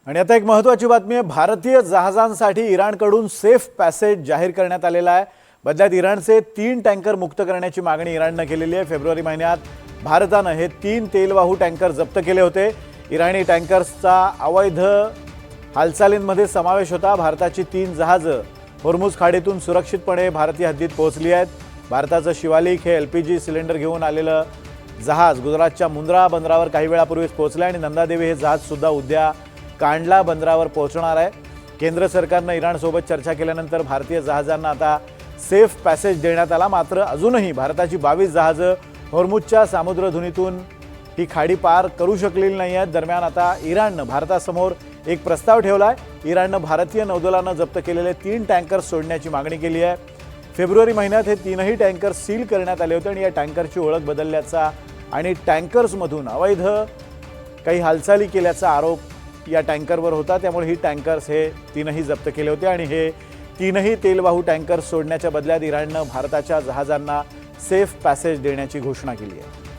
आणि आता एक महत्त्वाची बातमी आहे। भारतीय जहाजांसाठी इराणकडून सेफ पॅसेज जाहीर करण्यात आलेला आहे। बदल्यात इराणचे 3 टँकर मुक्त करण्याची मागणी इराणने केलेली आहे। फेब्रुवारी महिन्यात भारताने हे 3 तेलवाहू टँकर जप्त केले होते। इराणी टँकर्सचा अवैध हालचालींमध्ये समावेश होता। भारताची 3 जहाजे होर्मुझ खाडीतून सुरक्षितपणे भारतीय हद्दीत पोहोचली आहेत। भारताचं शिवालिक हे एलपीजी सिलेंडर घेऊन आलेलं जहाज गुजरातच्या मुंद्रा बंदरावर काही वेळापूर्वीच पोहोचले आणि नंदादेवी हे जहाज सुद्धा उद्या कांडला बंदरावर पोहोचणार आहे। केंद्र सरकारने इराणसोबत चर्चा केल्यानंतर भारतीय जहाजांना आता सेफ पॅसेज देण्यात आला। मात्र अजूनही भारताची 22 जहाजे होर्मुझच्या सामुद्रधुनीतून ही खाडी पार करू शकलेली नाही आहेत। दरम्यान आता इराणने भारतासमोर एक प्रस्ताव ठेवला आहे। इराणने भारतीय नौदलाने जप्त केलेले 3 टँकर सोडण्याची मागणी केली आहे। फेब्रुवारी महिन्यात हे 3ही टँकर सील करण्यात आले होते आणि या टँकरची ओळख बदलल्याचा आणि टँकर्समधून अवैध काही हालचाली केल्याचा आरोप या टँकरवर होता। त्यामुळे ही टँकर्स हे 3ही जप्त केले होते आणि हे 3ही तेलवाहू टँकर्स सोडण्याच्या बदल्यात इराणने भारताच्या जहाजांना सेफ पॅसेज देण्याची घोषणा केली आहे।